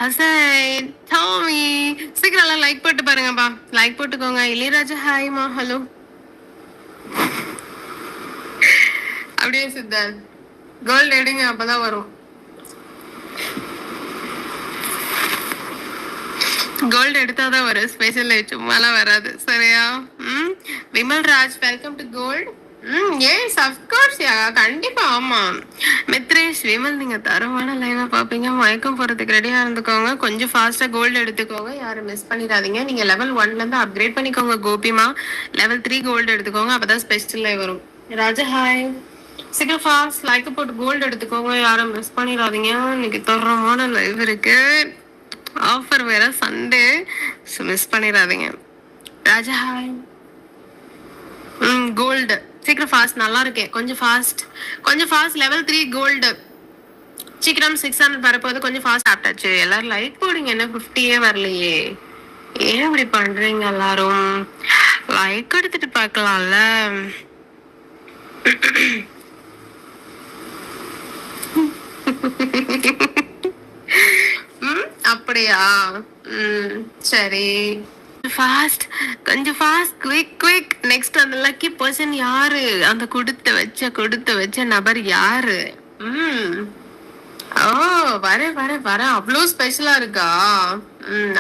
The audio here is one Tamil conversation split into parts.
ஹசன், டாமி, சீக்கிரம் எல்லாம் லைக் போட்டு பாருங்கப்பா. லைக் போட்டுக்கோங்க. இளையராஜா ஹாய்மா, ஹலோ. அப்படியே சித்தார்த் கோல்டு எடுங்க, அப்பதான் வரும். கோல்டு எடுத்தாதான் வரும். ஸ்பெஷல் சும்மாலாம் வராது, சரியா? Vimal Raj, welcome to gold. Yes of course yeah, கண்டிப்பா. ஆமா மித்ரேஷ், விமல், நீங்க தரமான லைவா பாப்பீங்க. மயக்கம் போறதுக்கு ரெடியா இருந்துக்கோங்க. கொஞ்சம் ஃபாஸ்டா கோல்டு எடுத்துக்கோங்க. யாரும் மிஸ் பண்ணிடாதீங்க. நீங்க லெவல் 1ல இருந்து அப்கிரேட் பண்ணிக்கோங்க. கோபிமா லெவல் 3 கோல்டு எடுத்துக்கோங்க. அப்பதான் ஸ்பெஷல் லைவ் வரும். ராஜா ஹாய், சீக்கிரம் ஃபாஸ்ட் லைக் போட்டு கோல்டு எடுத்துக்கோங்க. யாரும் மிஸ் பண்ணிடாதீங்க. இன்னைக்கு தரமான லைவ் இருக்கு. ஆஃபர் வேற, சண்டே. மிஸ் பண்ணிடாதீங்க. ராஜா ஹாய். கோல்டு சீக்கிரம் ஃபாஸ்ட். நல்லா இருக்கேன். கொஞ்சம் ஃபாஸ்ட், கொஞ்சம் ஃபாஸ்ட். லெவல் 3 கோல்டு சீக்கிரம். 600 வரப்போது. கொஞ்சம் ஃபாஸ்ட் ஆப்டாச்சு. எல்லாரும் லைக் போடுங்க. என்ன 50 வரலையே? ஏன் இப்படி பண்றீங்க எல்லாரும்? லைக் எடுத்துட்டு பார்க்கலாம்ல. அப்படியா? சரி, ஃபாஸ்ட், கொஞ்சம் ஃபாஸ்ட். Quick quick. நெக்ஸ்ட் அந்த லக்கி பர்சன் யாரு? அந்த கொடுத்து வச்ச நபர் யாரு? ஓ, வரேன். அவ்வளோ ஸ்பெஷலா இருக்கா?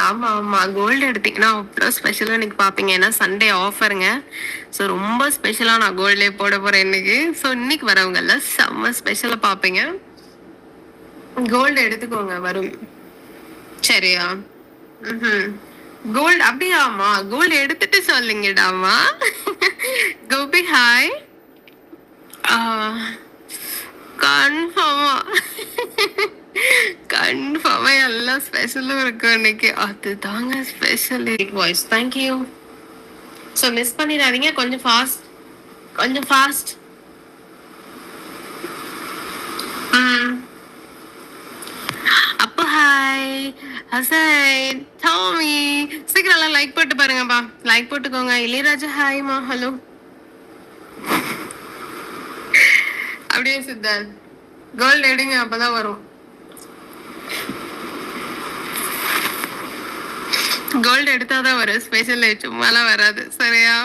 ஆமா கோல்டு எடுத்தீங்கன்னா அவ்வளோ ஸ்பெஷலா இன்னைக்கு பாப்பீங்க. ஏன்னா சண்டே ஆஃபருங்க. ஸோ ரொம்ப ஸ்பெஷலா நான் கோல்ட்லேயே போட போறேன் இன்னைக்கு. ஸோ இன்னைக்கு வரவங்க எல்லாம் செம்ம ஸ்பெஷலா பாப்பீங்க. கோல்டு எடுத்துக்கோங்க, வரும். சரியா? கோல்டு அப்படியாமா? கோல்டு எடுத்துட்டு சொல்லுங்கடாமா. கோபி ஹாய். கன்ஃபார்மா எல்லாம் ஸ்பெஷலும் இருக்கும் இன்னைக்கு. அது தாங்க special voice. Thank you. So miss பண்ணிடாதீங்க. கொஞ்சம் ஃபாஸ்ட். அப்போ ஹாய் ஹசன், டாமி, சீக்கிரம் எல்லாம் லைக் போட்டு பாருங்கப்பா. லைக் போட்டுக்கோங்க. இளையராஜா ஹாய்மா, ஹலோ. அப்படியே சித்தார்த் கோல்டு எடுங்க, அப்பதான் வரும். கோல்டு எடுத்தாதான் வரும். ஸ்பெஷல் சும்மாலாம் வராது, சரியா?